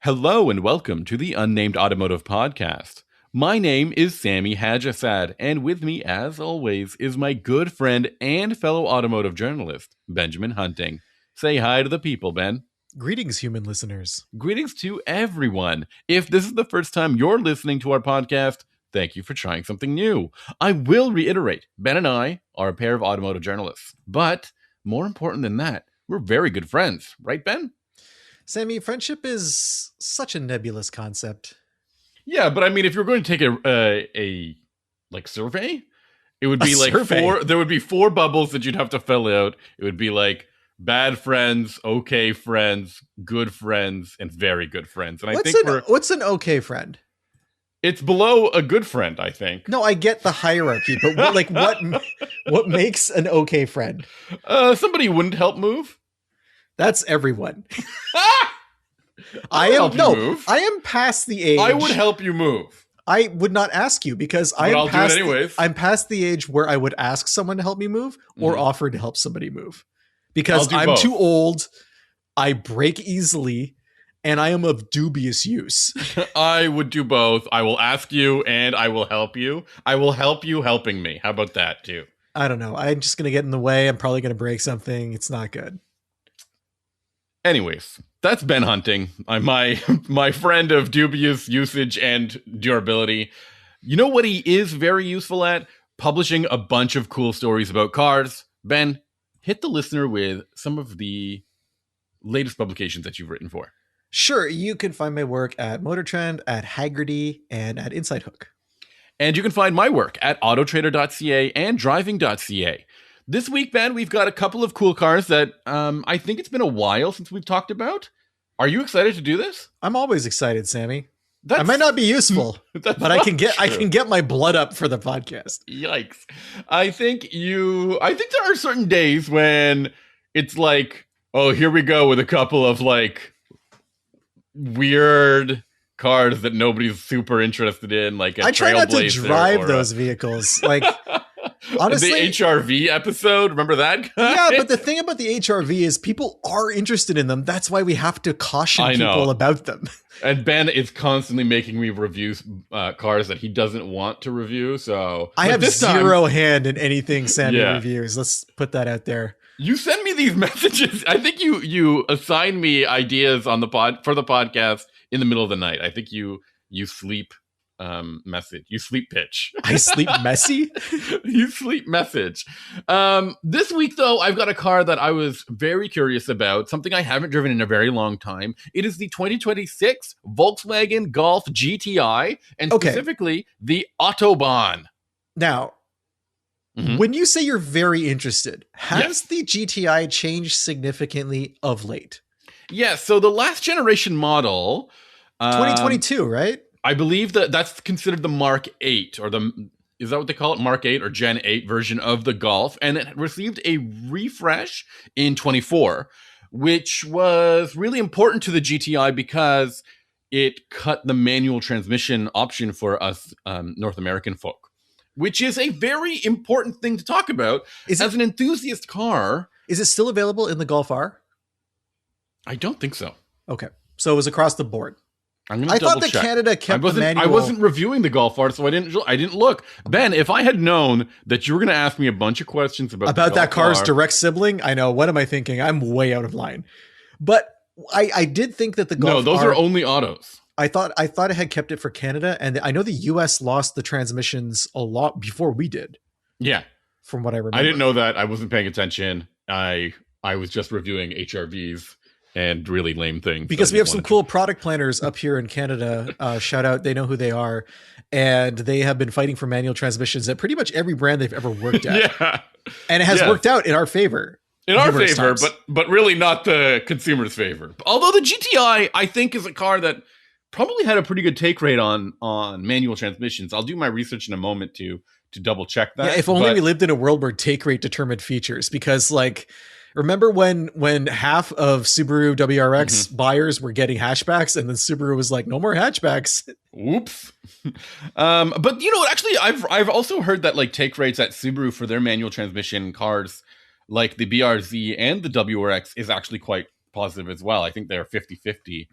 Hello and welcome to the Unnamed Automotive Podcast. My name is Sami Hajjasad, and with me, as always, is my good friend and fellow automotive journalist, Benjamin Hunting. Say hi to the people, Ben. Greetings, human listeners. Greetings to everyone. If this is the first time you're listening to our podcast, thank you for trying something new. I will reiterate, Ben and I are a pair of automotive journalists, but more important than that, we're very good friends, right, Ben? Sami, friendship is such a nebulous concept. Yeah, but I mean, if you're going to take a survey, it would be there would be four bubbles that you'd have to fill out. It would be like bad friends, okay friends, good friends, and very good friends. And what's an okay friend? It's below a good friend, I think. No, I get the hierarchy, but what makes an okay friend? Somebody who wouldn't help move. That's everyone. I am past the age. I would help you move. I would not ask you because I'm past the age where I would ask someone to help me move or offer to help somebody move. Because I'm too old, I break easily, and I am of dubious use. I would do both. I will ask you and I will help you. I will help you helping me. How about that too? I don't know. I'm just going to get in the way. I'm probably going to break something. It's not good. Anyways, that's Ben Hunting. I'm my friend of dubious usage and durability. You know what he is very useful at? Publishing a bunch of cool stories about cars. Ben, hit the listener with some of the latest publications that you've written for. Sure, you can find my work at Motor Trend, at Haggerty, and at Inside Hook. And you can find my work at autotrader.ca and driving.ca. This week, Ben, we've got a couple of cool cars that I think it's been a while since we've talked about. Are you excited to do this? I'm always excited, Sami. I might not be useful, but I can get my blood up for the podcast. Yikes. I think there are certain days when it's like, oh, here we go with a couple of like weird cars that nobody's super interested in, like a Trailblazer. I try not to drive those vehicles. Like, honestly, the HRV episode, remember that guy? Yeah, but the thing about the HRV is people are interested in them. That's why we have to caution people about them. And Ben is constantly making me review cars that he doesn't want to review. So I have zero hand in anything Sami reviews. Let's put that out there. You send me these messages. I think you assign me ideas on the for the podcast in the middle of the night. I think you sleep message. You sleep pitch. I sleep messy? You sleep message. This week, though, I've got a car that I was very curious about, something I haven't driven in a very long time. It is the 2026 Volkswagen Golf GTI, and specifically the Autobahn. Now, when you say you're very interested, has the GTI changed significantly of late? Yeah, so the last generation model... 2022, right? I believe that's considered the Mark 8, or is that what they call it? Mark 8 or Gen 8 version of the Golf. And it received a refresh in 24, which was really important to the GTI because it cut the manual transmission option for us North American folk, which is a very important thing to talk about as an enthusiast car. Is it still available in the Golf R? I don't think so. Okay. So it was across the board. I thought that Canada kept the manual. I wasn't reviewing the Golf R, so I didn't look. Ben, if I had known that you were going to ask me a bunch of questions about that car's direct sibling, I know. What am I thinking? I'm way out of line. But I did think that the Golf R... No, those are only autos. I thought it had kept it for Canada, and I know the US lost the transmissions a lot before we did. Yeah. From what I remember. I didn't know that. I wasn't paying attention. I was just reviewing HRVs. And really lame things. Because we have some cool product planners up here in Canada. Shout out. They know who they are. And they have been fighting for manual transmissions at pretty much every brand they've ever worked at. Yeah. And it has worked out in our favor. In our favor, but really not the consumer's favor. Although the GTI, I think, is a car that probably had a pretty good take rate on manual transmissions. I'll do my research in a moment to double check that. Yeah, if only we lived in a world where take rate determined features. Because remember when half of Subaru WRX buyers were getting hatchbacks, and then Subaru was like, no more hatchbacks. Oops. But you know what? Actually, I've also heard that like take rates at Subaru for their manual transmission cars, like the BRZ and the WRX, is actually quite positive as well. I think they're 50-50.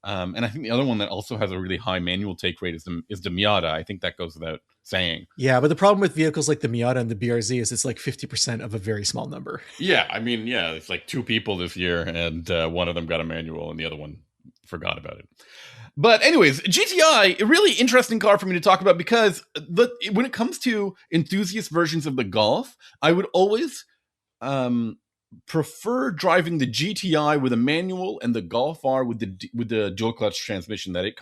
And I think the other one that also has a really high manual take rate is the Miata. I think that goes without saying. Yeah, but the problem with vehicles like the Miata and the BRZ is it's like 50% of a very small number. Yeah, I mean, yeah, it's like 2 people this year, and one of them got a manual, and the other one forgot about it. But anyways, GTI, a really interesting car for me to talk about because when it comes to enthusiast versions of the Golf, I would always prefer driving the GTI with a manual and the Golf R with the dual clutch transmission that it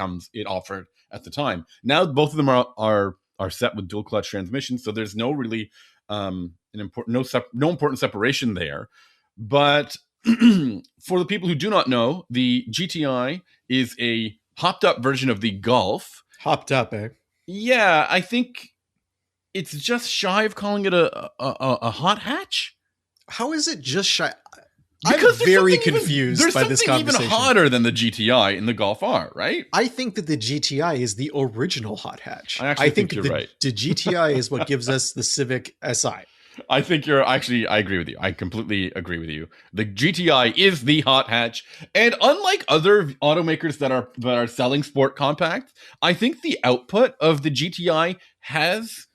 offered at the time. Now both of them are set with dual clutch transmissions, so there's no really important separation there. But for the people who do not know, the GTI is a hopped up version of the Golf. Hopped up, eh? Yeah, I think it's just shy of calling it a hot hatch. How is it just shy? Because I'm very confused by this conversation. There's something even hotter than the GTI in the Golf R, right? I think that the GTI is the original hot hatch. I think you're right. The GTI is what gives us the Civic Si. I think I agree with you. I completely agree with you. The GTI is the hot hatch. And unlike other automakers that are selling sport compacts, I think the output of the GTI has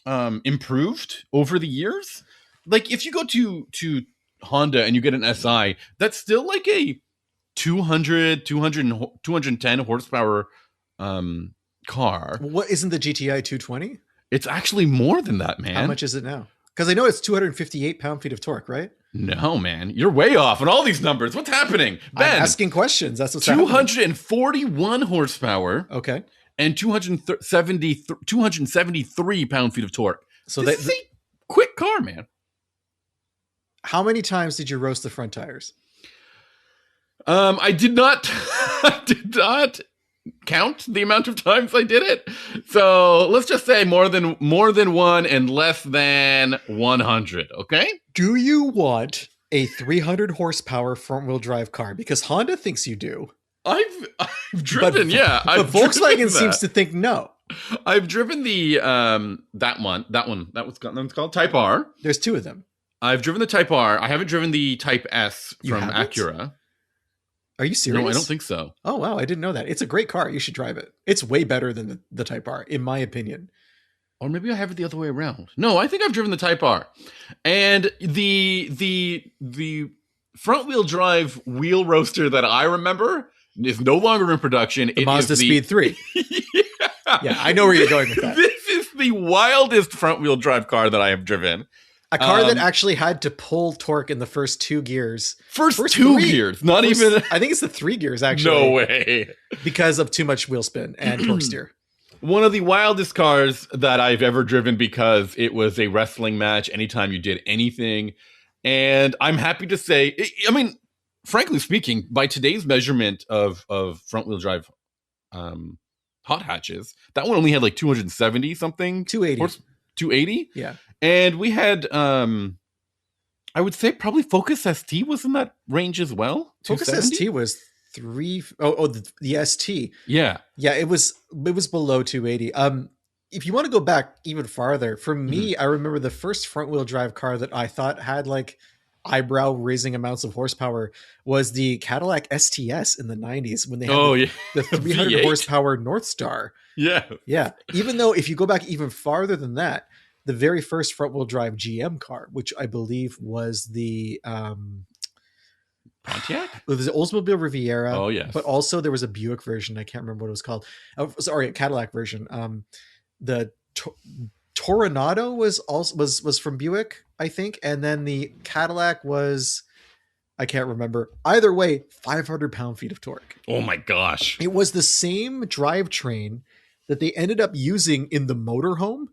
improved over the years. Like if you go to Honda and you get an SI, that's still like a 210 horsepower car. What, isn't the GTI 220? It's actually more than that, man. How much is it now? Because I know it's 258 pound-feet of torque, right? No, man. You're way off on all these numbers. What's happening? Ben, I'm asking questions. That's what's 241 horsepower. Okay. And 273 pound-feet of torque. So this is a quick car, man. How many times did you roast the front tires? I did not count the amount of times I did it. So let's just say more than one and less than 100. Okay. Do you want a 300 horsepower front wheel drive car? Because Honda thinks you do. I've driven, yeah. But Volkswagen seems to think no. I've driven the that one's called Type R. There's 2 of them. I've driven the Type R. I haven't driven the Type S from Acura. Are you serious? No, I don't think so. Oh, wow. I didn't know that. It's a great car. You should drive it. It's way better than the Type R, in my opinion. Or maybe I have it the other way around. No, I think I've driven the Type R. And the front wheel drive wheel roaster that I remember is no longer in production. The Mazda Speed 3. Yeah, I know where you're going with that. This is the wildest front wheel drive car that I have driven. A car that actually had to pull torque in the first 2 gears. First 2 gears, not even. I think it's the 3 gears, actually. No way. Because of too much wheel spin and torque steer. One of the wildest cars that I've ever driven because it was a wrestling match anytime you did anything. And I'm happy to say, I mean, frankly speaking, by today's measurement of front wheel drive hot hatches, that one only had like 270 something. 280. 280? Yeah. And we had, I would say probably Focus ST was in that range as well. Focus ST was the ST. Yeah. Yeah, it was below 280. If you want to go back even farther, for me, I remember the first front wheel drive car that I thought had like eyebrow raising amounts of horsepower was the Cadillac STS in the 90s when they had the 300 horsepower North Star. Yeah. Yeah. Even though if you go back even farther than that, the very first front wheel drive GM car, which I believe was the Pontiac? It was the Oldsmobile Riviera. Oh, yes. But also there was a Buick version. I can't remember what it was called. Sorry, a Cadillac version. The Toronado was from Buick, I think. And then the Cadillac was, I can't remember. Either way, 500 pound-feet of torque. Oh my gosh. It was the same drivetrain that they ended up using in the motorhome,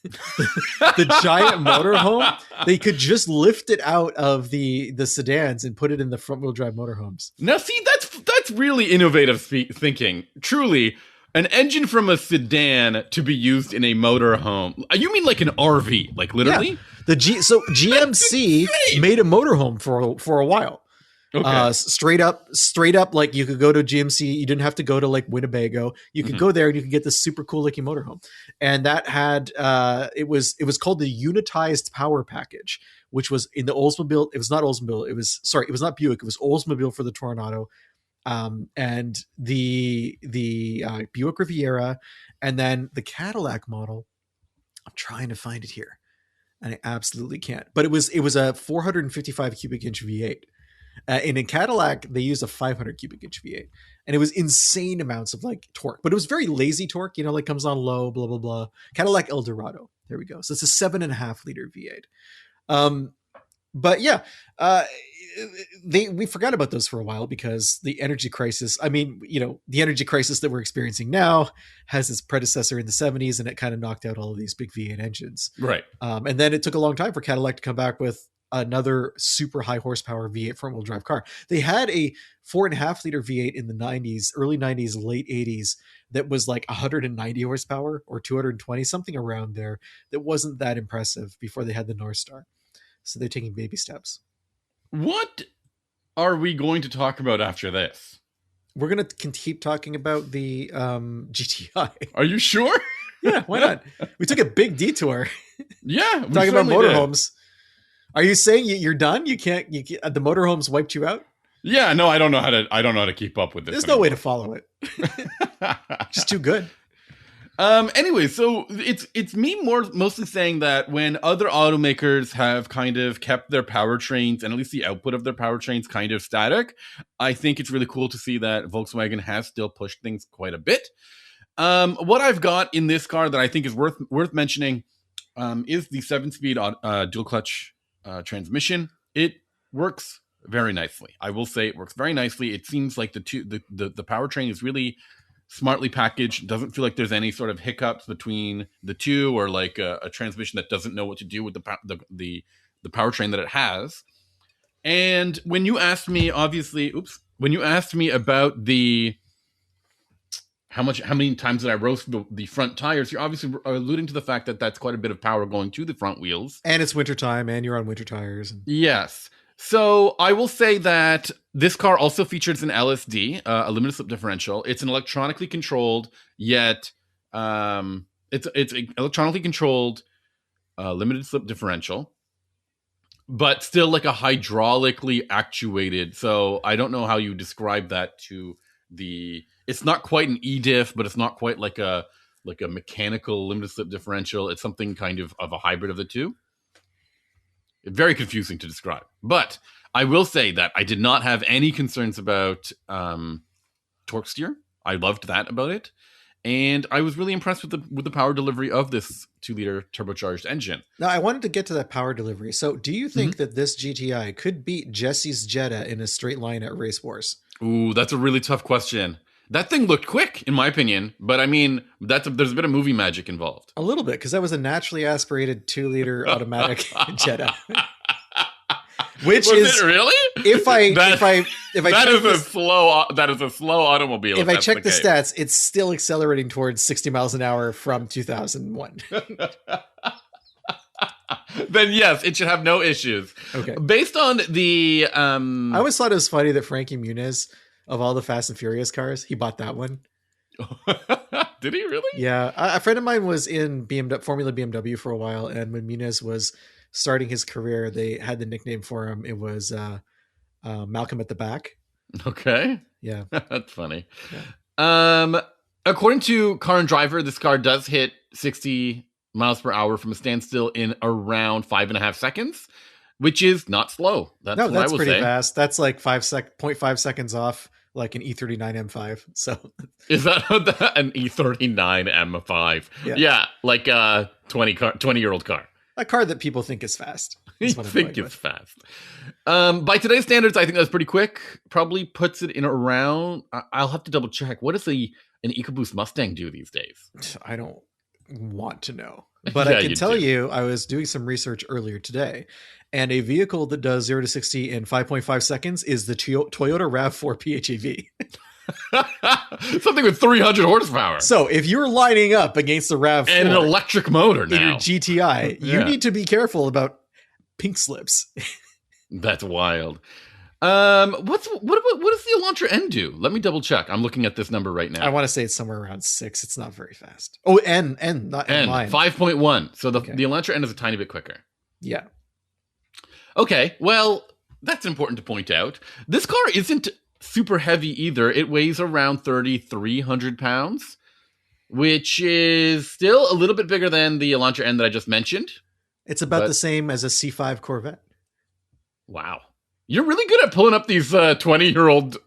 the giant motorhome. They could just lift it out of the sedans and put it in the front wheel drive motorhomes. Now, see, that's really innovative thinking. Truly, an engine from a sedan to be used in a motorhome. You mean like an RV, like literally? Yeah. GMC made a motorhome for a while. Okay. Straight up, like you could go to GMC. You didn't have to go to like Winnebago. You could go there and you could get this super cool looking motorhome. And that had, it was called the unitized power package, which was in the Oldsmobile. It was not Oldsmobile. It was not Buick. It was Oldsmobile for the Toronado. and the Buick Riviera, and then the Cadillac model. I'm trying to find it here, and I absolutely can't. But it was a 455 cubic inch V8. And in Cadillac, they used a 500 cubic inch V8, and it was insane amounts of like torque, but it was very lazy torque, like comes on low, blah, blah, blah. Cadillac Eldorado. There we go. So it's a 7.5 liter V8. But yeah, we forgot about those for a while because the energy crisis, the energy crisis that we're experiencing now has its predecessor in the 70s, and it kind of knocked out all of these big V8 engines. Right. And then it took a long time for Cadillac to come back with another super high horsepower V8 front wheel drive car. They had a 4.5 liter V8 in the 90s, early 90s, late 80s that was like 190 horsepower or 220, something around there, that wasn't that impressive before they had the North Star. So they're taking baby steps. What are we going to talk about after this? We're going to keep talking about the GTI. Are you sure? Yeah, why not? We took a big detour. Yeah. Talking about motorhomes. Are you saying you're done? You can't the motorhomes wiped you out? Yeah, no, I don't know how to keep up with this. There's no way to follow it. Just too good. Anyway, so it's me mostly saying that when other automakers have kind of kept their powertrains and at least the output of their powertrains kind of static, I think it's really cool to see that Volkswagen has still pushed things quite a bit. What I've got in this car that I think is worth mentioning is the 7-speed dual clutch transmission. It works very nicely. I will say it works very nicely. It seems like the powertrain is really smartly packaged. It doesn't feel like there's any sort of hiccups between the two, or like a transmission that doesn't know what to do with the powertrain that it has. And when you asked me, about the how many times did I roast the front tires, you're obviously alluding to the fact that that's quite a bit of power going to the front wheels. And it's wintertime, and you're on winter tires. Yes. So I will say that this car also features an LSD, a limited slip differential. It's an electronically controlled, yet it's an electronically controlled limited slip differential, but still like a hydraulically actuated. So I don't know how you describe that to it's not quite an E-diff, but it's not quite like a mechanical limited slip differential. It's something kind of a hybrid of the two. Very confusing to describe. But I will say that I did not have any concerns about torque steer. I loved that about it. And I was really impressed with the power delivery of this 2-liter turbocharged engine. Now, I wanted to get to that power delivery. So do you think that this GTI could beat Jesse's Jetta in a straight line at Race Wars? Ooh, that's a really tough question. That thing looked quick, in my opinion. But I mean, there's a bit of movie magic involved. A little bit, because that was a naturally aspirated 2-liter automatic Jetta. Which was is it really? That is a slow automobile. If I check the stats, it's still accelerating towards 60 miles an hour from 2001. Then yes, it should have no issues. Okay. Based on the I always thought it was funny that Frankie Muniz, of all the Fast and Furious cars, he bought that one. Did he really? Yeah. A friend of mine was in Formula BMW for a while, and when Muniz was starting his career, they had the nickname for him. It was Malcolm at the Back. Okay. Yeah. That's funny. Yeah. According to Car and Driver, this car does hit 60 miles per hour from a standstill in around 5.5 seconds, which is not slow. That's pretty fast. That's like 0.5 seconds off like an E39 M5. So is that an E39 M5? Yeah, like a 20-year-old car. A car that people think is fast. You think it's fast. By today's standards, I think that's pretty quick. Probably puts it in around. I'll have to double check. What does an EcoBoost Mustang do these days? I don't want to know, but I can tell you, I was doing some research earlier today, and a vehicle that does 0 to 60 in 5.5 seconds is the Toyota RAV4 PHEV. Something with 300 horsepower. So if you're lining up against the RAV4 and an electric motor now in your GTI, you need to be careful about pink slips. That's wild. What does the Elantra N do? Let me double check. I'm looking at this number right now. I want to say it's somewhere around 6. It's not very fast. Oh, N, not N line. 5.1. So the Elantra N is a tiny bit quicker. Yeah. Okay. Well, that's important to point out. This car isn't super heavy either. It weighs around 3,300 pounds, which is still a little bit bigger than the Elantra N that I just mentioned. It's about the same as a C5 Corvette. Wow. You're really good at pulling up these 20-year-old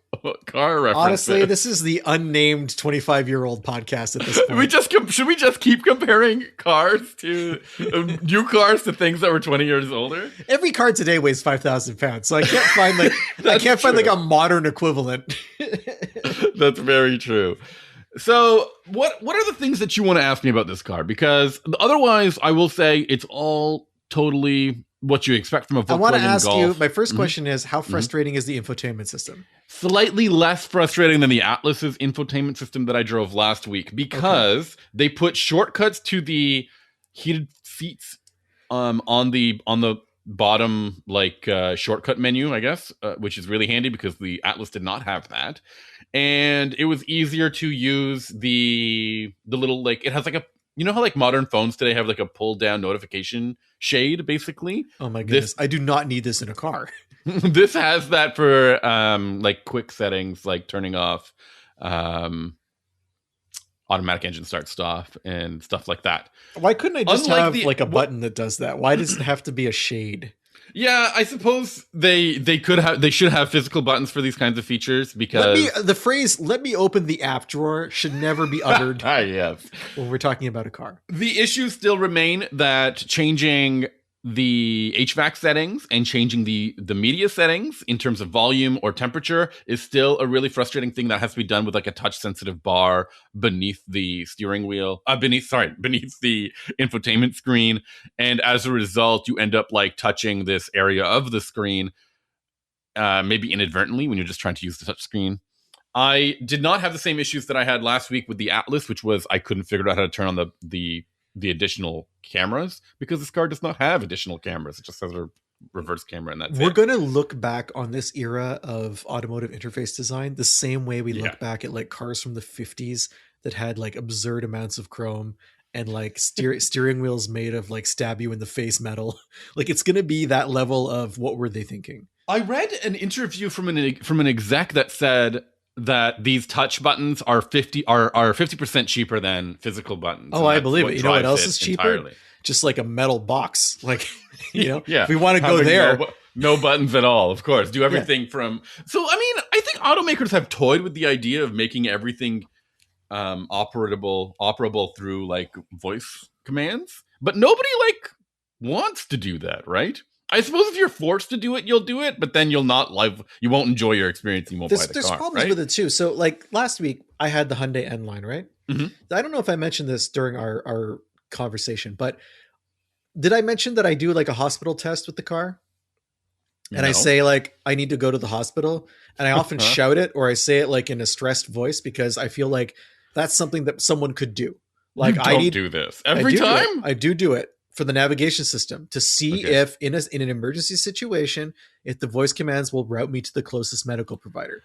car references. Honestly, this is the unnamed 25-year-old podcast at this point. Should we just keep comparing cars to new cars to things that were 20 years older? Every car today weighs 5,000 pounds, so I can't find like a modern equivalent. That's very true. So what are the things that you want to ask me about this car? Because otherwise, I will say it's all totally what you expect from a Volkswagen Golf. I want to ask you, my first question is, how frustrating is the infotainment system? Slightly less frustrating than the Atlas's infotainment system that I drove last week, because they put shortcuts to the heated seats on the bottom shortcut menu, I guess, which is really handy because the Atlas did not have that. And it was easier to use the little, like, it has like a, you know how like modern phones today have like a pull down notification shade, basically? Oh my goodness. I do not need this in a car. This has that for like quick settings, like turning off automatic engine start stop and stuff like that. Why couldn't I just have like a button that does that? Why does it have to be a shade? Yeah, I suppose they should have physical buttons for these kinds of features, because the phrase "let me open the app drawer" should never be uttered. Yes, when we're talking about a car. The issues still remain that changing the HVAC settings and changing the media settings in terms of volume or temperature is still a really frustrating thing that has to be done with like a touch sensitive bar beneath the steering wheel, beneath the infotainment screen. And as a result, you end up like touching this area of the screen, maybe inadvertently when you're just trying to use the touch screen. I did not have the same issues that I had last week with the Atlas, which was I couldn't figure out how to turn on the additional cameras, because this car does not have additional cameras. It just has a reverse camera, and that's We're going to look back on this era of automotive interface design the same way we look back at like cars from the 50s that had like absurd amounts of chrome and like steering wheels made of like stab you in the face metal. Like, it's going to be that level of what were they thinking? I read an interview from an exec that said that these touch buttons are 50% cheaper than physical buttons. Oh, I believe it. You know what else is cheaper? Entirely. Just like a metal box. Like, you know, yeah. If we want to go there. No buttons at all, of course. Do everything from... So, I mean, I think automakers have toyed with the idea of making everything operable through like voice commands, but nobody like wants to do that, right? I suppose if you're forced to do it, you'll do it, but then you won't enjoy your experience. You won't buy the car. There's problems with it too. So like last week I had the Hyundai N line, right? Mm-hmm. I don't know if I mentioned this during our conversation, but did I mention that I do like a hospital test with the car? And I say like, I need to go to the hospital, and I often shout it, or I say it like in a stressed voice, because I feel like that's something that someone could do. Like, I don't do this every time. I do it for the navigation system to see if in an emergency situation, if the voice commands will route me to the closest medical provider.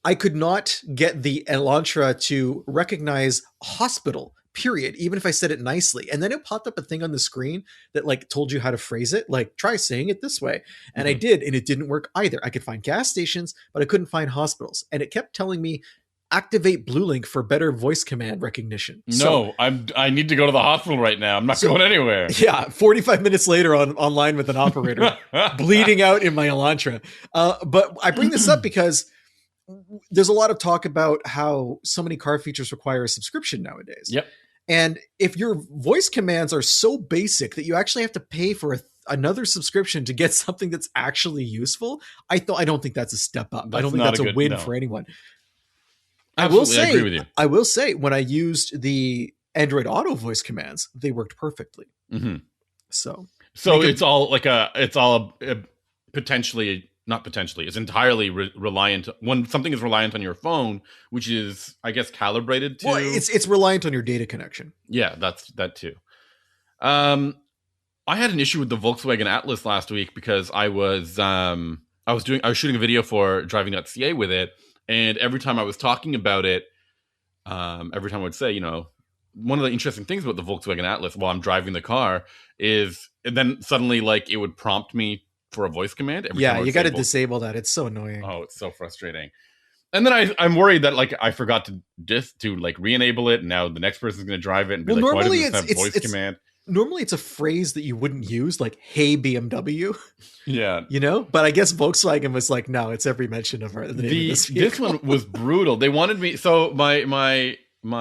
I could not get the Elantra to recognize hospital, period, even if I said it nicely. And then it popped up a thing on the screen that like told you how to phrase it, like try saying it this way. And I did, and it didn't work either. I could find gas stations, but I couldn't find hospitals. And it kept telling me, activate BlueLink for better voice command recognition. No, I need to go to the hospital right now. I'm not going anywhere. Yeah, 45 minutes later online with an operator, bleeding out in my Elantra. But I bring this up because there's a lot of talk about how so many car features require a subscription nowadays. Yep. And if your voice commands are so basic that you actually have to pay for another subscription to get something that's actually useful, I don't think that's a step up. I don't think that's a win for anyone. Absolutely, I agree with you. I will say, when I used the Android Auto voice commands, they worked perfectly. Mm-hmm. So it's entirely reliant when something is reliant on your phone, which is, I guess, calibrated to. Well, it's reliant on your data connection. Yeah, that too. I had an issue with the Volkswagen Atlas last week because I was shooting a video for driving.ca with it. And every time I was talking about it, every time I would say, one of the interesting things about the Volkswagen Atlas while I'm driving the car is, and then suddenly like it would prompt me for a voice command. You got to disable that. It's so annoying. Oh, it's so frustrating. And then I'm worried that like I forgot to like re-enable it. And now the next person's going to drive it and be like, why does this have voice command? Normally it's a phrase that you wouldn't use, like, hey, BMW. Yeah. You know? But I guess Volkswagen was like, no, it's every mention of the name of this vehicle. This one was brutal. They wanted me. So my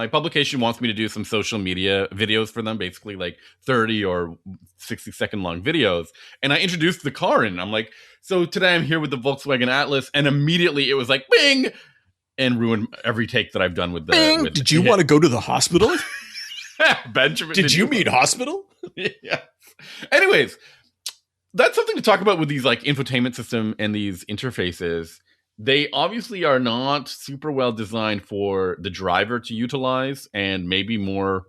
publication wants me to do some social media videos for them, basically like 30 or 60-second long videos. And I introduced the car and I'm like, so today I'm here with the Volkswagen Atlas. And immediately it was like, bing, and ruined every take that I've done with the. Bing! Did you want to go to the hospital? Benjamin, did you mean hospital? Yeah. Anyways, that's something to talk about with these like infotainment system and these interfaces. They obviously are not super well designed for the driver to utilize, and maybe more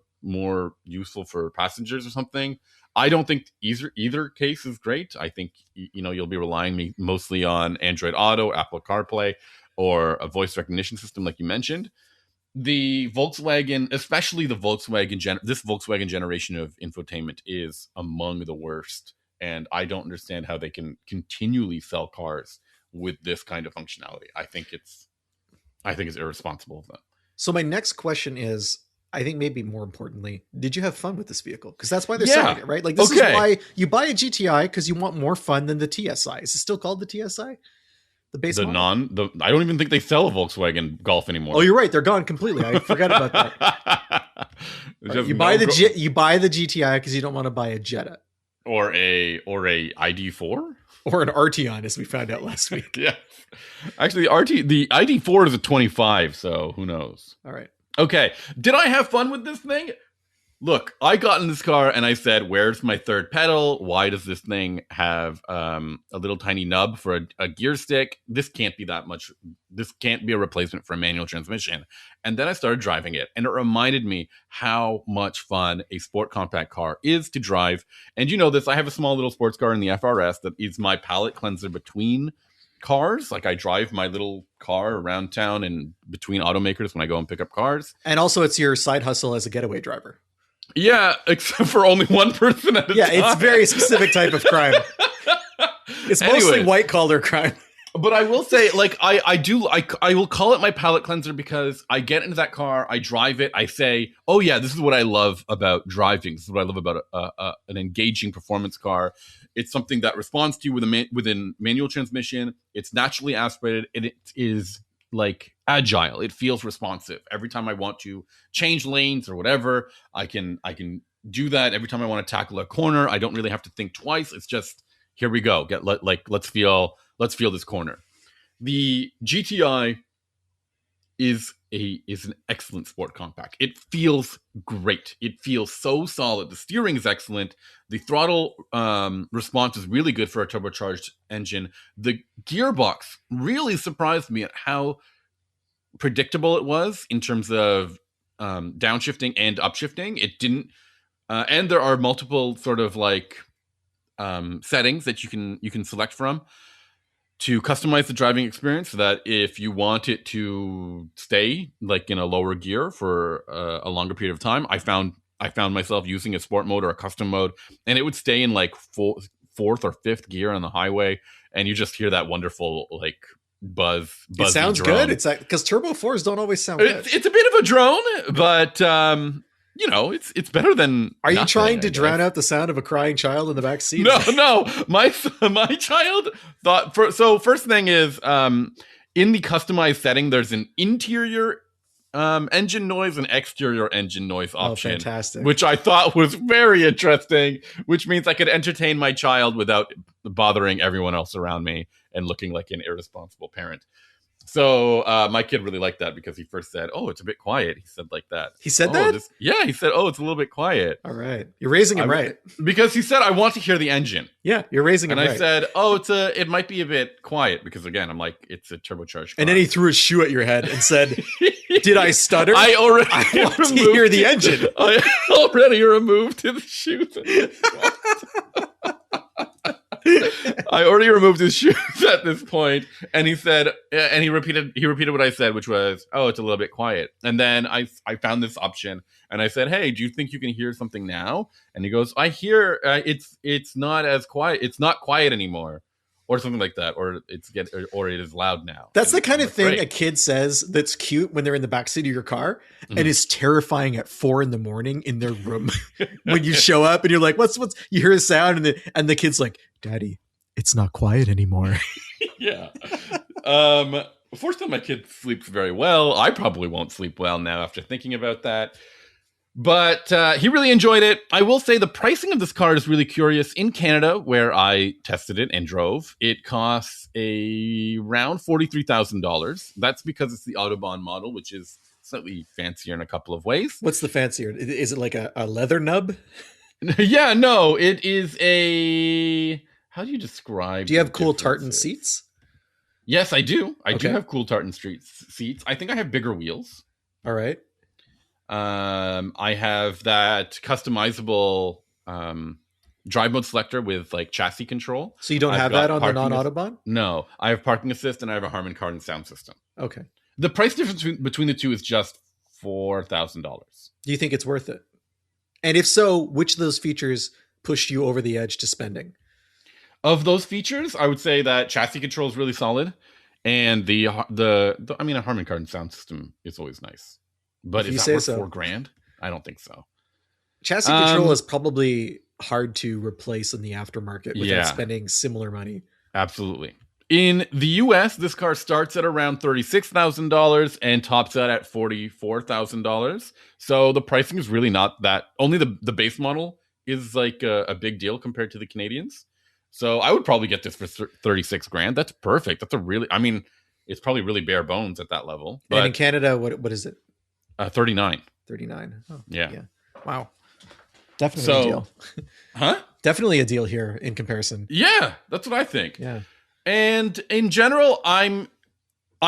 useful for passengers or something. I don't think either case is great. I think you'll be relying mostly on Android Auto, Apple CarPlay, or a voice recognition system like you mentioned. The Volkswagen, especially this Volkswagen generation of infotainment is among the worst, and I don't understand how they can continually sell cars with this kind of functionality. I think it's irresponsible of them. So my next question is, I think maybe more importantly, did you have fun with this vehicle? Because that's why they're selling it, right? Like this is why you buy a GTI, because you want more fun than the TSI. Is it still called the TSI? The base model? I don't even think they sell a Volkswagen Golf anymore. Oh, you're right. They're gone completely. I forgot about that. You buy the GTI because you don't want to buy a Jetta. Or a ID4? Or an Arteon, as we found out last week. Yeah. Actually, the ID4 is a 25, so who knows? All right. Okay. Did I have fun with this thing? Look, I got in this car and I said, where's my third pedal? Why does this thing have a little tiny nub for a gear stick? This can't be that much. This can't be a replacement for a manual transmission. And then I started driving it, and it reminded me how much fun a sport compact car is to drive. And you know this, I have a small little sports car in the FRS that is my palate cleanser between cars. Like I drive my little car around town and between automakers when I go and pick up cars. And also it's your side hustle as a getaway driver. Yeah, except for only one person at a time. Yeah, it's a very specific type of crime. It's mostly white collar crime. But I will say, like, I will call it my palate cleanser because I get into that car, I drive it, I say, oh yeah, this is what I love about driving. This is what I love about an engaging performance car. It's something that responds to you with a manual transmission. It's naturally aspirated, and it is like agile. It feels responsive. Every time I want to change lanes or whatever, I can do that. Every time I want to tackle a corner, I don't really have to think twice. It's just, here we go. Let's feel this corner. The GTI is an excellent sport compact. It feels great. It feels so solid. The steering is excellent. The throttle response is really good for a turbocharged engine. The gearbox really surprised me at how predictable it was in terms of downshifting and upshifting. It didn't, and there are multiple sort of like settings that you can select from to customize the driving experience, so that if you want it to stay like in a lower gear for a longer period of time, I found myself using a sport mode or a custom mode, and it would stay in like fourth or fifth gear on the highway, and you just hear that wonderful like buzz. It sounds drone. Good. It's like, because Turbo 4s don't always sound good. It's a bit of a drone, but it's better than. Are you trying to drown out the sound of a crying child in the back seat? No. My child thought. First thing is, in the customized setting, there's an interior engine noise and exterior engine noise option. Oh, fantastic! Which I thought was very interesting. Which means I could entertain my child without bothering everyone else around me and looking like an irresponsible parent. So my kid really liked that because he first said, "Oh, it's a bit quiet." He said like that. He said that? Yeah, he said, "Oh, it's a little bit quiet." All right, you're raising him right. Because he said, "I want to hear the engine." Yeah, you're raising him right. And I said, "Oh, it might be a bit quiet," because again, I'm like, it's a turbocharged car. And then he threw his shoe at your head and said, "Did I stutter? I want to hear the engine." I already removed his shoes. I already removed his shoes at this point, and he said, and he repeated what I said, which was, "Oh, it's a little bit quiet." And then I found this option, and I said, "Hey, do you think you can hear something now?" And he goes, "I hear it's not as quiet. It's not quiet anymore." or something like that, or it is loud now. That's the kind of thing a kid says that's cute when they're in the backseat of your car, and is terrifying at 4 a.m. in their room when you show up and you're like, what's you hear a sound and the kid's like, Daddy, it's not quiet anymore. Yeah. Fortunately, my kid sleeps very well. I probably won't sleep well now after thinking about that. But he really enjoyed it. I will say the pricing of this car is really curious. In Canada, where I tested it and drove, it costs around $43,000. That's because it's the Autobahn model, which is slightly fancier in a couple of ways. What's the fancier? Is it like a leather nub? Yeah, no. It is a... How do you describe... Do you have cool tartan seats? Yes, I do. I do have cool tartan seats. I think I have bigger wheels. All right. I have that customizable drive mode selector with like chassis control. So you don't have that on the non-Autobahn? No, I have parking assist and I have a Harman Kardon sound system. Okay. The price difference between the two is just $4,000. Do you think it's worth it? And if so, which of those features pushed you over the edge to spending? Of those features, I would say that chassis control is really solid, and the I mean, a Harman Kardon sound system is always nice. But is that worth $4,000? I don't think so. Chassis control is probably hard to replace in the aftermarket without spending similar money. Absolutely. In the US, this car starts at around $36,000 and tops out at $44,000. So the pricing is really not that. Only the base model is like a big deal compared to the Canadians. So I would probably get this for $36,000. That's perfect. That's it's probably really bare bones at that level. But, and in Canada, what is it? 39. 39. Oh, yeah. Wow. Definitely a deal. Huh? Definitely a deal here in comparison. Yeah, that's what I think. Yeah. And in general, I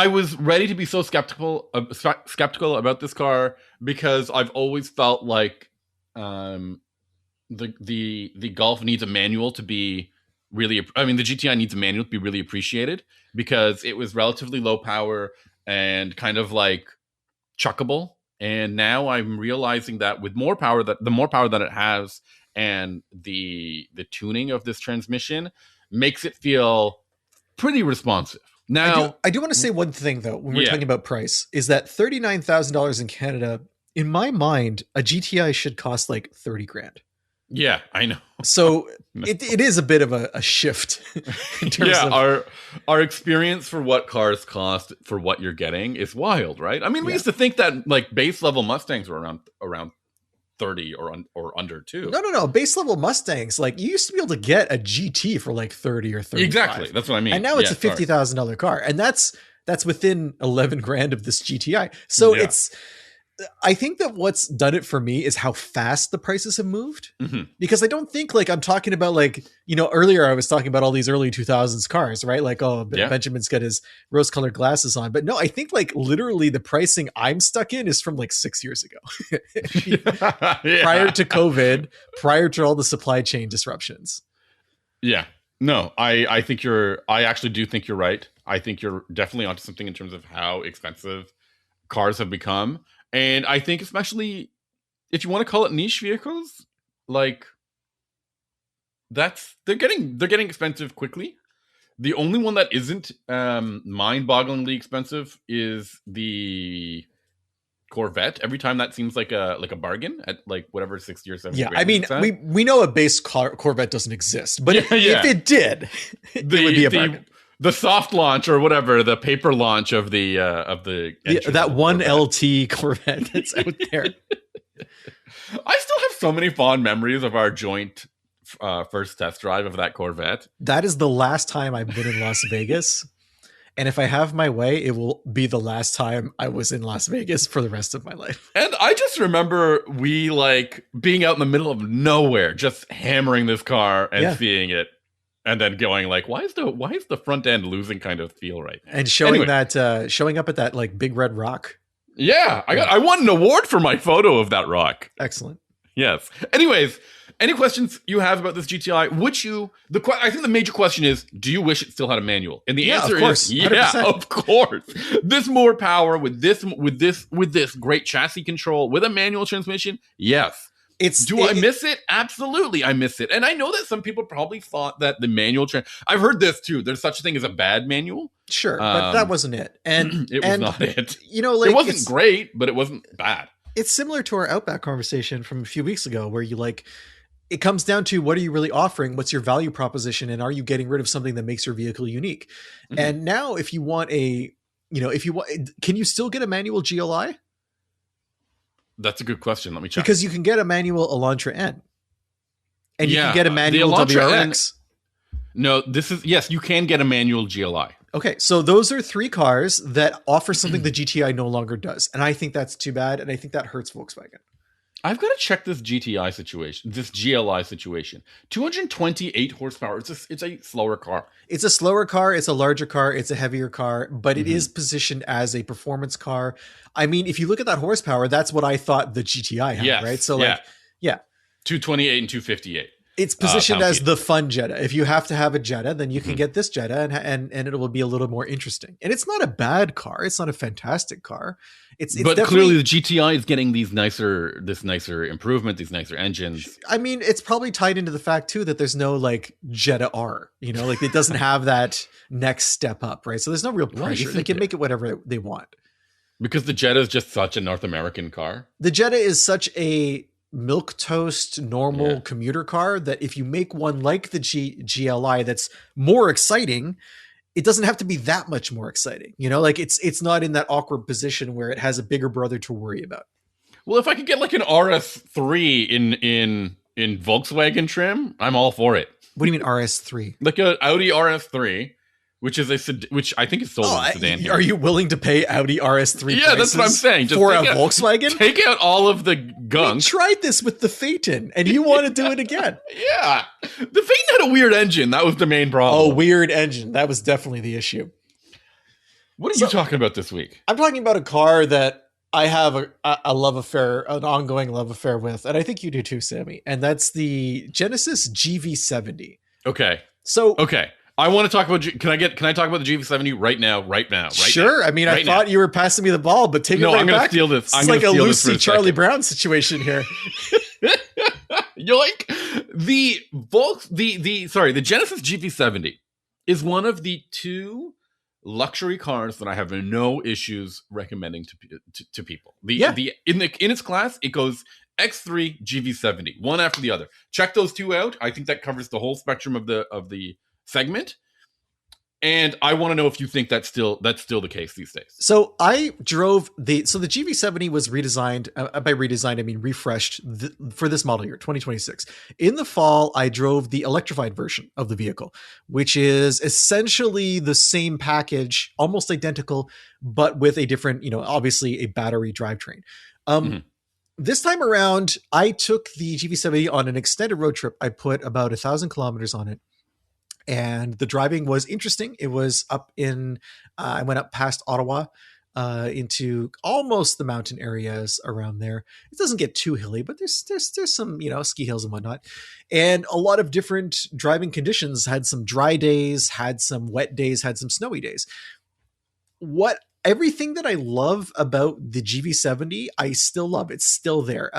was ready to be so skeptical about this car because I've always felt like the Golf needs a manual to be really. I mean, the GTI needs a manual to be really appreciated because it was relatively low power and kind of like chuckable. And now I'm realizing that with the more power that it has and the tuning of this transmission makes it feel pretty responsive. Now, I do want to say one thing though, when we're talking about price, is that $39,000 in Canada, in my mind, a GTI should cost like $30,000. Yeah, I know. So it is a bit of a shift in terms of our experience for what cars cost for what you're getting is wild, right? I mean, we used to think that like base level Mustangs were around 30 or under too. No. Base level Mustangs, like you used to be able to get a GT for like 30 or 35. Exactly, that's what I mean. And now it's a $50,000 car, and that's within $11,000 of this GTI. So I think that what's done it for me is how fast the prices have moved, because I don't think like I'm talking about like, earlier I was talking about all these early 2000s cars, right? Like, Benjamin's got his rose colored glasses on, but no, I think like literally the pricing I'm stuck in is from like 6 years ago prior to COVID, prior to all the supply chain disruptions. Yeah, no, I actually do think you're right. I think you're definitely onto something in terms of how expensive cars have become. And I think especially if you want to call it niche vehicles, like they're getting expensive quickly. The only one that isn't mind-bogglingly expensive is the Corvette. Every time that seems like a bargain at like whatever 60 or 70. Yeah, I mean we know a base Corvette doesn't exist, but if it did, it would be a bargain. The soft launch or whatever, the paper launch of the that one Corvette. LT Corvette that's out there. I still have so many fond memories of our joint first test drive of that Corvette. That is the last time I've been in Las Vegas, and if I have my way, it will be the last time I was in Las Vegas for the rest of my life. And I just remember we like being out in the middle of nowhere, just hammering this car and seeing it. And then going like, why is the front end losing kind of feel right now? And showing up at that like big red rock. Yeah, I won an award for my photo of that rock. Excellent. Yes. Anyways, any questions you have about this GTI? I think the major question is, do you wish it still had a manual? And the answer is, 100%. Of course. This more power with this great chassis control with a manual transmission, yes. I miss it? Absolutely, I miss it. And I know that some people probably thought that the manual I've heard this too. There's such a thing as a bad manual. Sure, but that wasn't it. And it was not it. Like, it wasn't great, but it wasn't bad. It's similar to our Outback conversation from a few weeks ago, where it comes down to what are you really offering? What's your value proposition? And are you getting rid of something that makes your vehicle unique? Mm-hmm. And now if you want can you still get a manual GLI? That's a good question. Let me check. Because you can get a manual Elantra N. And you can get a manual WRX. Yes, you can get a manual GLI. Okay, so those are three cars that offer something the GTI no longer does. And I think that's too bad, and I think that hurts Volkswagen. I've got to check this GTI situation, this GLI situation. 228 horsepower. It's a slower car. It's a slower car. It's a larger car. It's a heavier car, but it is positioned as a performance car. I mean, if you look at that horsepower, that's what I thought the GTI had, right? So 228 and 258. It's positioned as the fun Jetta. If you have to have a Jetta, then you can get this Jetta and it will be a little more interesting. And it's not a bad car. It's not a fantastic car. But clearly the GTI is getting this nicer improvement, these nicer engines. I mean, it's probably tied into the fact too that there's no like Jetta R, like it doesn't have that next step up, right? So there's no real pressure. They can make it whatever they want. Because the Jetta is just such a North American car. The Jetta is such a milquetoast normal commuter car that if you make one like the GLI that's more exciting, it doesn't have to be that much more exciting. Like it's not in that awkward position where it has a bigger brother to worry about. Well, if I could get like an RS3 in Volkswagen trim, I'm all for it. What do you mean RS3? Like an Audi RS3, which I think is sold as a sedan here. Are you willing to pay Audi RS3 Yeah, that's what I'm saying. Just for a Volkswagen? Take out all of the gunk. We tried this with the Phaeton, and you want to do it again. Yeah. The Phaeton had a weird engine. That was the main problem. Oh, weird engine. That was definitely the issue. What are you talking about this week? I'm talking about a car that I have a love affair, an ongoing love affair with, and I think you do too, Sammy, and that's the Genesis GV70. Okay. Okay. I want to talk about. Can I talk about the GV70 right now? Sure. Now. I mean, I thought you were passing me the ball, but take it right back. No, I'm going to steal this. It's like a Lucy Charlie Brown situation here. Yoink! The Genesis GV70 is one of the two luxury cars that I have no issues recommending to people. In its class, it goes X3, GV70, one after the other. Check those two out. I think that covers the whole spectrum of the segment, and I want to know if you think that's still the case these days. So I drove the GV70 was redesigned. By redesigned, I mean refreshed for this model year, 2026. In the fall, I drove the electrified version of the vehicle, which is essentially the same package, almost identical, but with a different, obviously a battery drivetrain. This time around, I took the GV70 on an extended road trip. I put about 1,000 kilometers on it. And the driving was interesting. It was up I went up past Ottawa into almost the mountain areas around there. It doesn't get too hilly, but there's some, ski hills and whatnot. And a lot of different driving conditions. Had some dry days, had some wet days, had some snowy days. Everything that I love about the GV70, I still love. It's still there.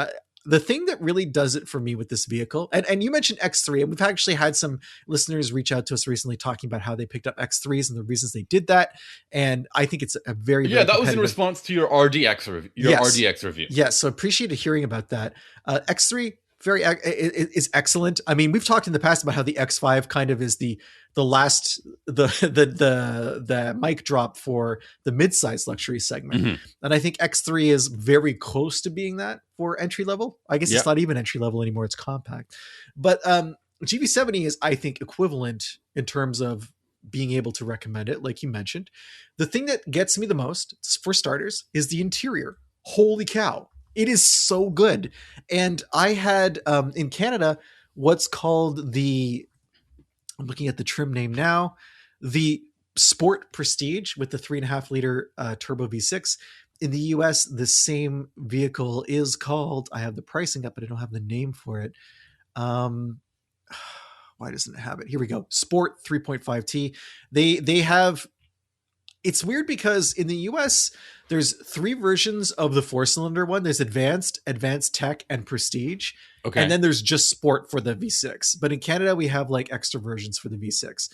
The thing that really does it for me with this vehicle, and you mentioned X3, and we've actually had some listeners reach out to us recently talking about how they picked up X3s and the reasons they did that. And I think it's a very, very that was in response to your RDX review. RDX review. Yes, so appreciated hearing about that. X3 is excellent. I mean, we've talked in the past about how the X5 kind of is the last the mic drop for the mid-size luxury segment. And I think X3 is very close to being that for entry level. I guess it's not even entry level anymore, it's compact. But GV70 is, I think, equivalent in terms of being able to recommend it, like you mentioned. The thing that gets me the most, for starters, is the interior. Holy cow. It is so good. And I had in Canada what's called I'm looking at the trim name now, the Sport Prestige with the 3.5 liter turbo V6. In the US, the same vehicle is called, I have the pricing up, but I don't have the name for it. Why doesn't it have it? Here we go. Sport 3.5T. They have it's weird because in the US, there's 3 versions of the 4-cylinder one. There's advanced tech, and prestige. Okay. And then there's just sport for the V6. But in Canada, we have like extra versions for the V6.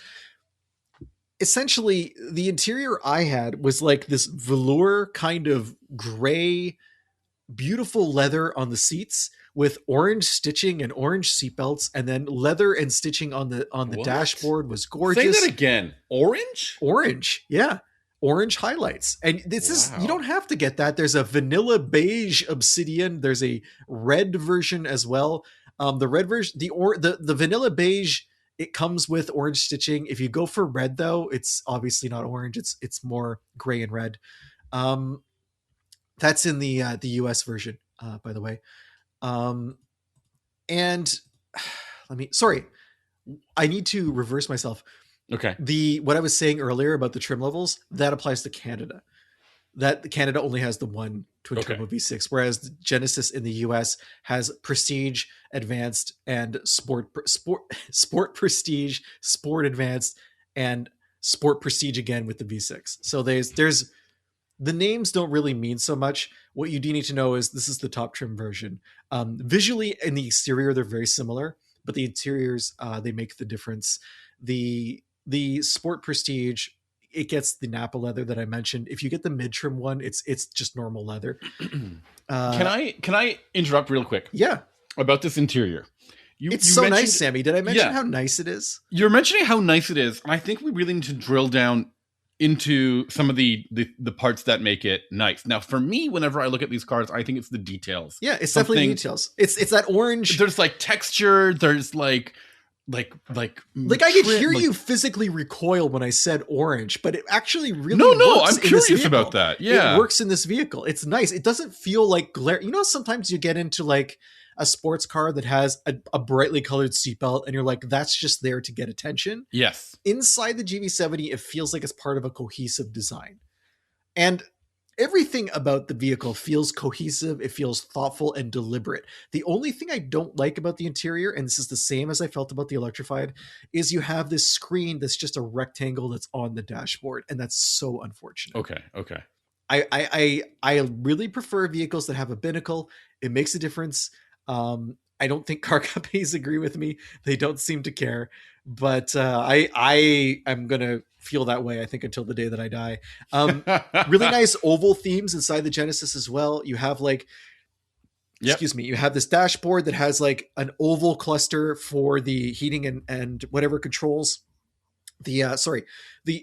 Essentially, the interior I had was like this velour kind of gray, beautiful leather on the seats with orange stitching and orange seatbelts, and then leather and stitching on the dashboard was gorgeous. Say that again. Orange, yeah. Orange highlights. And this is, you don't have to get that. There's a vanilla beige obsidian. There's a red version as well. The red version, the vanilla beige, it comes with orange stitching. If you go for red though, it's obviously not orange. It's more gray and red. That's in the US version, by the way. And I need to reverse myself. Okay. What I was saying earlier about the trim levels, that applies to Canada. That Canada only has the one twin turbo V6, whereas the Genesis in the US has prestige, advanced, and sport prestige, sport advanced, and sport prestige again with the V6. So there's the names don't really mean so much. What you do need to know is this is the top trim version. Visually in the exterior, they're very similar, but the interiors, they make the difference. The sport prestige, it gets the Napa leather that I mentioned. If you get the mid trim one, it's just normal leather. Can I interrupt real quick? Yeah. About this interior. It's so nice, Sammy. Did I mention how nice it is? You're mentioning how nice it is, and I think we really need to drill down into some of the parts that make it nice. Now, for me, whenever I look at these cars, I think it's the details. Yeah, it's definitely details. It's that orange. There's like texture. There's like I could hear you physically recoil when I said orange, but it actually really works. I'm curious about that. Yeah, it works in this vehicle. It's nice. It doesn't feel like glare. You know, sometimes you get into like a sports car that has a brightly colored seatbelt, and you're like, that's just there to get attention. Yes. Inside the GV70, it feels like it's part of a cohesive design, and everything about the vehicle feels cohesive. It feels thoughtful and deliberate. The only thing I don't like about the interior, and this is the same as I felt about the electrified, is you have this screen that's just a rectangle that's on the dashboard, and that's so unfortunate. Okay. I really prefer vehicles that have a binnacle. It makes a difference. I don't think car companies agree with me. They don't seem to care, but I am gonna feel that way, I think, until the day that I die. Really nice oval themes inside the Genesis as well. You have you have this dashboard that has like an oval cluster for the heating and whatever controls the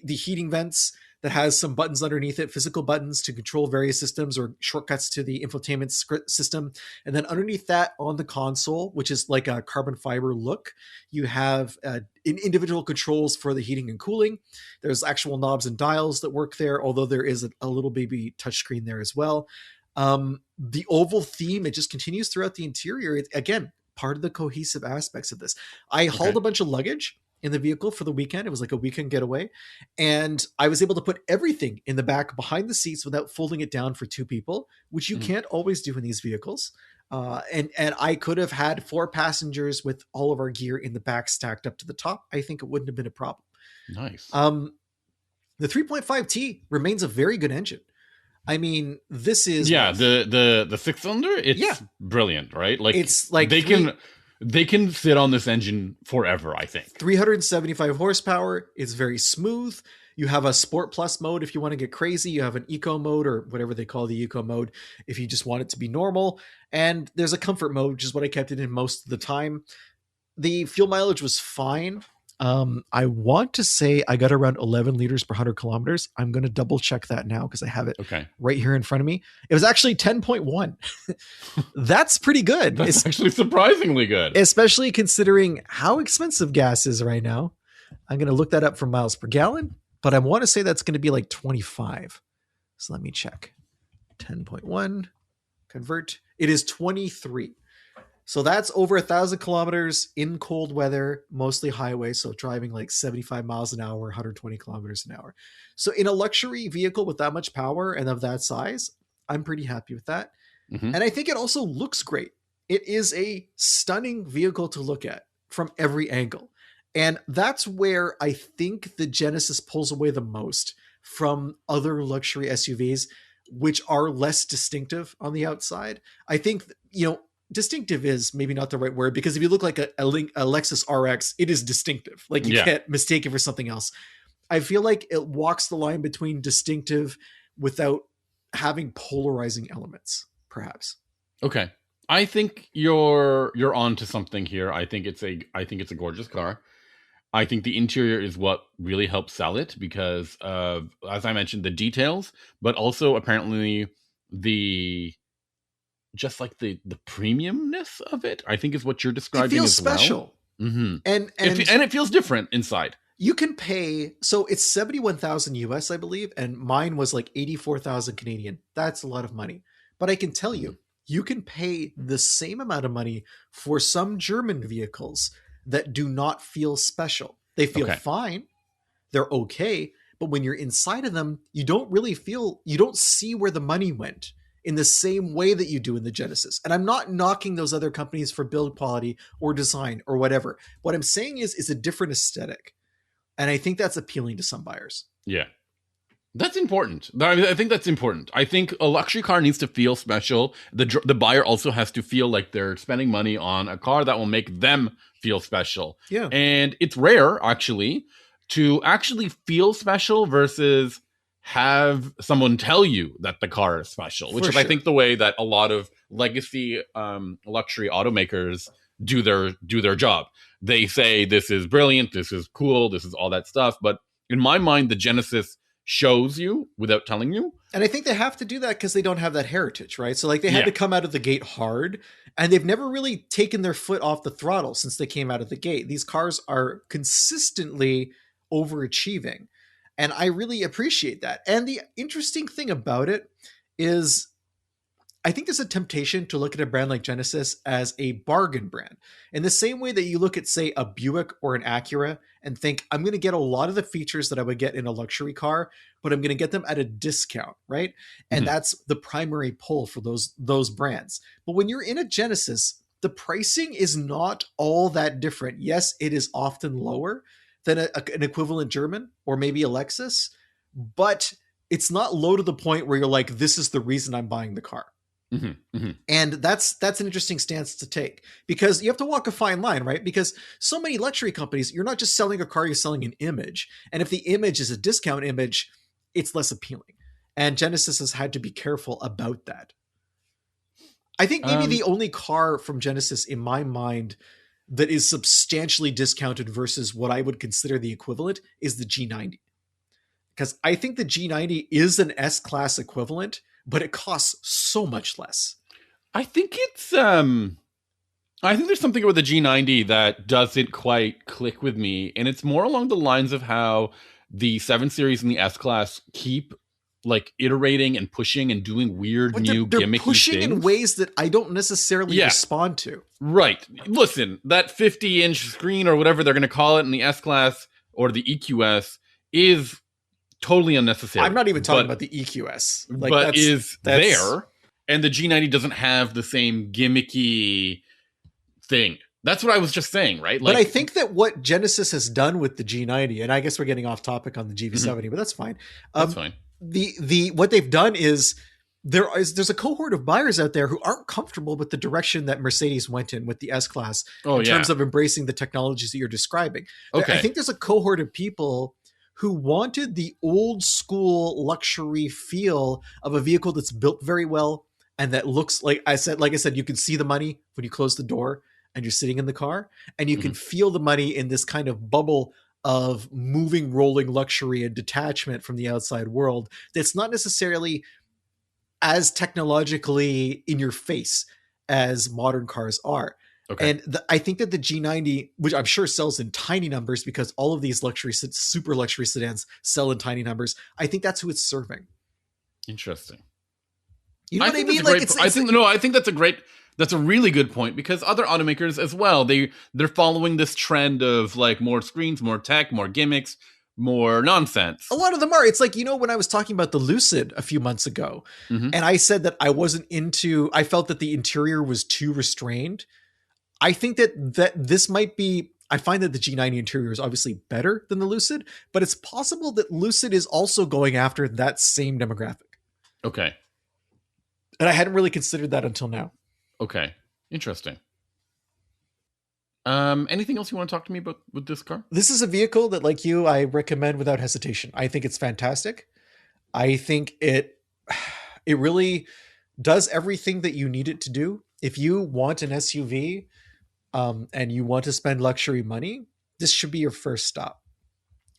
heating vents, that has some buttons underneath it, physical buttons to control various systems or shortcuts to the infotainment system. And then underneath that on the console, which is like a carbon fiber look, you have individual controls for the heating and cooling. There's actual knobs and dials that work there, although there is a little baby touchscreen there as well. The oval theme, it just continues throughout the interior. It's, again, part of the cohesive aspects of this. I hauled a bunch of luggage in the vehicle for the weekend. It was like a weekend getaway, and I was able to put everything in the back behind the seats without folding it down for 2 people, which you can't always do in these vehicles. And I could have had 4 passengers with all of our gear in the back stacked up to the top. I think it wouldn't have been a problem. Nice. The 3.5T remains a very good engine. I mean, this is the 6-cylinder. It's brilliant, right? Like, it's like they can sit on this engine forever, I think. 375 horsepower. It's very smooth. You have a Sport Plus mode if you want to get crazy. You have an Eco mode, or whatever they call the Eco mode, if you just want it to be normal. And there's a Comfort mode, which is what I kept it in most of the time. The fuel mileage was fine. I want to say I got around 11 liters per 100 kilometers. I'm going to double check that now because I have it right here in front of me. It was actually 10.1. That's pretty good. That's actually surprisingly good. Especially considering how expensive gas is right now. I'm going to look that up for miles per gallon, but I want to say that's going to be like 25. So let me check. 10.1 convert. It is 23. So that's over 1,000 kilometers in cold weather, mostly highway. So driving like 75 miles an hour, 120 kilometers an hour. So in a luxury vehicle with that much power and of that size, I'm pretty happy with that. Mm-hmm. And I think it also looks great. It is a stunning vehicle to look at from every angle. And that's where I think the Genesis pulls away the most from other luxury SUVs, which are less distinctive on the outside. I think, distinctive is maybe not the right word, because if you look like a Lexus RX, it is distinctive. Like you can't mistake it for something else. I feel like it walks the line between distinctive without having polarizing elements, perhaps. Okay. I think you're on to something here. I think it's a gorgeous car. I think the interior is what really helps sell it because of, as I mentioned, the details, but also apparently the premiumness of it, I think is what you're describing. It feels special. Well. Mm-hmm. And it feels different inside. You can pay, so it's 71,000 US, I believe, and mine was like 84,000 Canadian. That's a lot of money. But I can tell you, you can pay the same amount of money for some German vehicles that do not feel special. They feel fine. They're okay. But when you're inside of them, you don't see where the money went in the same way that you do in the Genesis. And I'm not knocking those other companies for build quality or design or whatever. What I'm saying is a different aesthetic. And I think that's appealing to some buyers. Yeah. That's important. I think that's important. I think a luxury car needs to feel special. The buyer also has to feel like they're spending money on a car that will make them feel special. Yeah. And it's rare, actually, to actually feel special versus have someone tell you that the car is special, which is, I think, the way that a lot of legacy luxury automakers do their job. They say this is brilliant, this is cool, this is all that stuff. But in my mind, the Genesis shows you without telling you. And I think they have to do that because they don't have that heritage, right? So like they had to come out of the gate hard, and they've never really taken their foot off the throttle since they came out of the gate. These cars are consistently overachieving. And I really appreciate that. And the interesting thing about it is I think there's a temptation to look at a brand like Genesis as a bargain brand. In the same way that you look at, say, a Buick or an Acura and think, I'm going to get a lot of the features that I would get in a luxury car, but I'm going to get them at a discount, right? And that's the primary pull for those brands. But when you're in a Genesis, the pricing is not all that different. Yes, it is often lower than an equivalent German or maybe a Lexus, but it's not low to the point where you're like, this is the reason I'm buying the car. And that's an interesting stance to take, because you have to walk a fine line, right? Because so many luxury companies, you're not just selling a car, you're selling an image. And if the image is a discount image, it's less appealing. And Genesis has had to be careful about that. I think maybe the only car from Genesis in my mind that is substantially discounted versus what I would consider the equivalent is the G90. Because I think the G90 is an S-Class equivalent, but it costs so much less. I think it's I think there's something about the G90 that doesn't quite click with me, and it's more along the lines of how the 7 Series and the S-Class keep like iterating and pushing and doing weird new gimmicky pushing things in ways that I don't necessarily respond to. Right. Listen, that 50-inch screen or whatever they're going to call it in the S-Class or the EQS is totally unnecessary. I'm not even talking about the EQS. Like, but that's there, and the G90 doesn't have the same gimmicky thing. That's what I was just saying, right? Like, but I think that what Genesis has done with the G90, and I guess we're getting off topic on the GV70, but that's fine. That's fine. The what they've done is there's a cohort of buyers out there who aren't comfortable with the direction that Mercedes went in with the S-Class in terms of embracing the technologies that you're describing. Okay. I think there's a cohort of people who wanted the old school luxury feel of a vehicle that's built very well and that looks like I said, you can see the money when you close the door and you're sitting in the car, and you can feel the money in this kind of bubble of moving, rolling luxury and detachment from the outside world that's not necessarily as technologically in your face as modern cars are. Okay. And I think that the G90, which I'm sure sells in tiny numbers because all of these super luxury sedans sell in tiny numbers, I think that's who it's serving. Interesting. You know what I mean? I think that's a really good point, because other automakers as well, they're following this trend of like more screens, more tech, more gimmicks, more nonsense. A lot of them are. It's like, when I was talking about the Lucid a few months ago, and I said that I felt that the interior was too restrained. I think that this might be I find that the G90 interior is obviously better than the Lucid, but it's possible that Lucid is also going after that same demographic. Okay. And I hadn't really considered that until now. Okay. Interesting. Anything else you want to talk to me about with this car? This is a vehicle that, like you, I recommend without hesitation. I think it's fantastic. I think it really does everything that you need it to do. If you want an SUV, and you want to spend luxury money, this should be your first stop.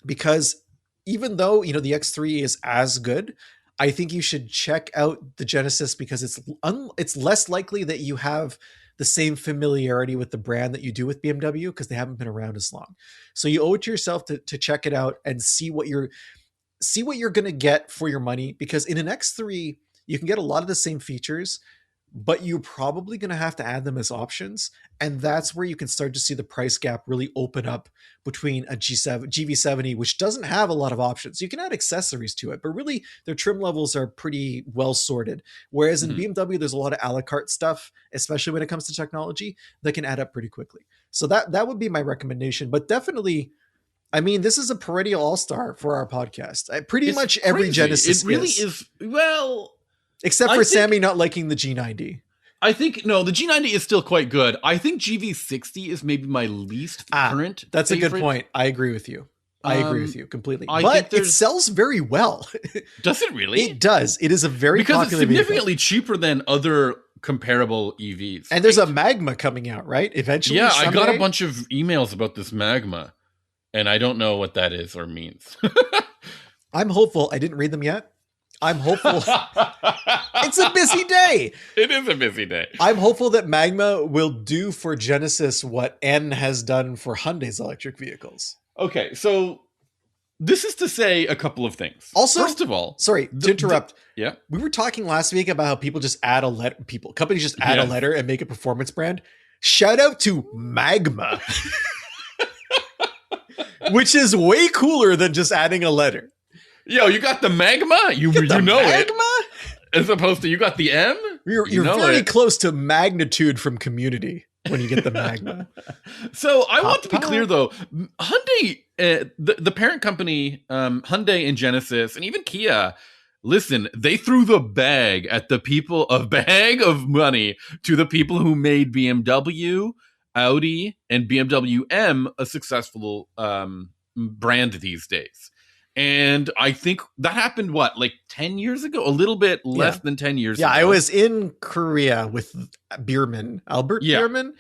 Because even though, the X3 is as good, I think you should check out the Genesis, because it's less likely that you have the same familiarity with the brand that you do with BMW, because they haven't been around as long. So you owe it to yourself to check it out and see what you're going to get for your money. Because in an X3, you can get a lot of the same features, but you're probably going to have to add them as options. And that's where you can start to see the price gap really open up between a GV70, which doesn't have a lot of options. You can add accessories to it, but really their trim levels are pretty well sorted. Whereas in BMW, there's a lot of a la carte stuff, especially when it comes to technology, that can add up pretty quickly. So that would be my recommendation. But definitely, I mean, this is a perennial all-star for our podcast. Pretty much every Genesis. It really is. Well, except for Sami not liking the G90. I think, no, the G90 is still quite good. I think GV60 is maybe my least current That's favorite. A good point. I agree with you. I agree with you completely. But it sells very well. Does it really? It does. It is a very popular because it's significantly cheaper than other comparable EVs. And there's a Magma coming out, right? Eventually. Yeah, someday. I got a bunch of emails about this Magma, and I don't know what that is or means. I'm hopeful. I didn't read them yet. I'm hopeful. It's a busy day. It is a busy day. I'm hopeful that Magma will do for Genesis what N has done for Hyundai's electric vehicles. Okay, so this is to say a couple of things. Also, first of all, sorry to interrupt. Yeah, we were talking last week about how people just add a letter. Companies just add a letter and make a performance brand. Shout out to Magma, which is way cooler than just adding a letter. Yo, you got the Magma? You know Magma? It. As opposed to you got the M? You're very close to magnitude from Community when you get the Magma. So I want to be clear, though. Hyundai, the parent company, Hyundai and Genesis, and even Kia, listen, they threw the bag at the people, a bag of money to the people who made BMW, Audi, and BMW M a successful brand these days. And I think that happened, 10 years ago? A little bit less than 10 years ago. Yeah, I was in Korea with Bierman, Albert Bierman,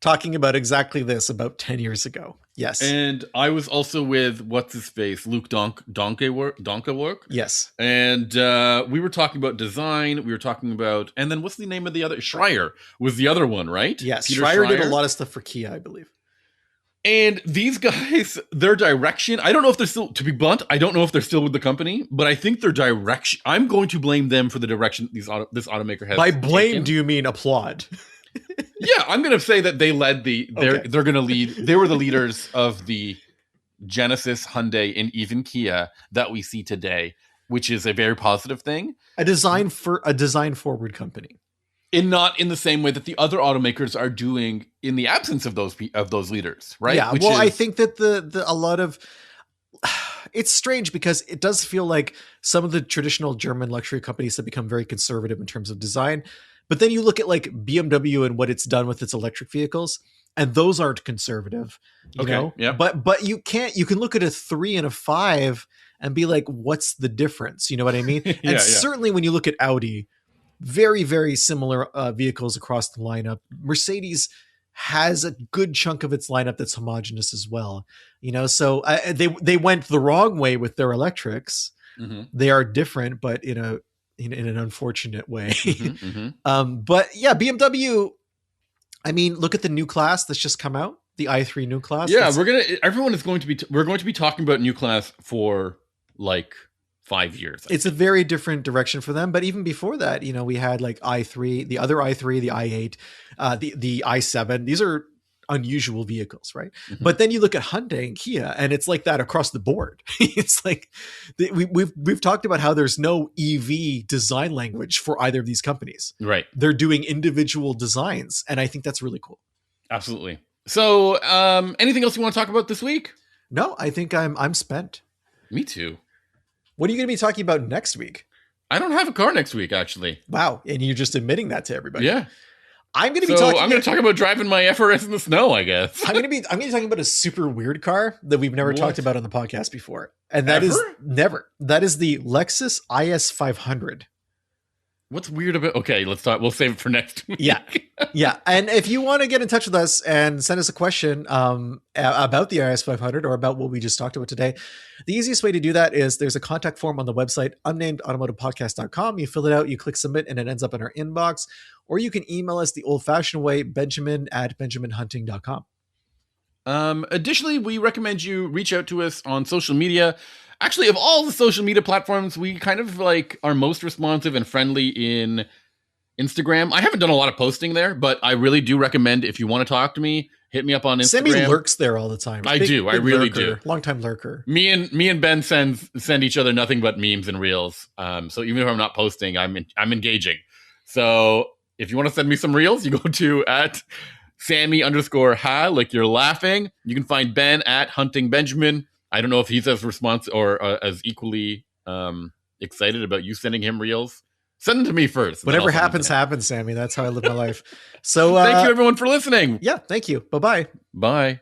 talking about exactly this about 10 years ago. Yes. And I was also with, what's-his-face, Luke Donkework. Yes. And we were talking about design. We were talking about, and then what's the name of the other? Schreier was the other one, right? Yes, Schreier did a lot of stuff for Kia, I believe. And these guys, their direction, I don't know if they're still, to be blunt, I don't know if they're still with the company, but I think their direction, I'm going to blame them for the direction this automaker has By blame, taken. Do you mean applaud? Yeah, I'm going to say that they led they're going to lead, they were the leaders of the Genesis, Hyundai, and even Kia that we see today, which is a very positive thing. A design forward company. Not in the same way that the other automakers are doing in the absence of those leaders, right? Yeah, I think that a lot of it's strange because it does feel like some of the traditional German luxury companies have become very conservative in terms of design. But then you look at like BMW and what it's done with its electric vehicles, and those aren't conservative, you know? Yeah. But you can look at a 3 and a 5 and be like, what's the difference? You know what I mean? And certainly when you look at Audi, very, very similar vehicles across the lineup. Mercedes has a good chunk of its lineup that's homogenous as well. You know, so they went the wrong way with their electrics. Mm-hmm. They are different, but in an unfortunate way. But yeah, BMW. I mean, look at the new class that's just come out, the i3 new class. Yeah, we're going to be talking about new class for like 5 years. It's a very different direction for them. But even before that, you know, we had like i3, the other i3, the i8, the i7. These are unusual vehicles, right? Mm-hmm. But then you look at Hyundai and Kia, and it's like that across the board. It's like we've talked about how there's no EV design language for either of these companies. Right. They're doing individual designs, and I think that's really cool. Absolutely. So, anything else you want to talk about this week? No, I think I'm spent. Me too. What are you going to be talking about next week? I don't have a car next week, actually. Wow, and you're just admitting that to everybody. Yeah. I'm going to talk about driving my FRS in the snow, I guess. I'm going to be talking about a super weird car that we've never talked about on the podcast before. And that is the Lexus IS 500. What's weird about? Okay, let's talk. We'll save it for next week. Yeah. And if you want to get in touch with us and send us a question about the IS 500 or about what we just talked about today, the easiest way to do that is there's a contact form on the website, unnamedautomotivepodcast.com. You fill it out, you click submit, and it ends up in our inbox. Or you can email us the old-fashioned way, benjamin@benjaminhunting.com. Additionally, we recommend you reach out to us on social media. Actually, of all the social media platforms, we kind of are most responsive and friendly in Instagram. I haven't done a lot of posting there, but I really do recommend if you want to talk to me, hit me up on Instagram. Sami lurks there all the time. I really do. Long-time lurker. Me and Ben send each other nothing but memes and reels. So even if I'm not posting, I'm engaging. So if you want to send me some reels, you go to @Sami_ha, like you're laughing. You can find Ben @HuntingBenjamin. I don't know if he's as as equally excited about you sending him reels. Send them to me first. Whatever happens, Sami. That's how I live my life. So thank you everyone for listening. Yeah, thank you. Bye-bye. Bye.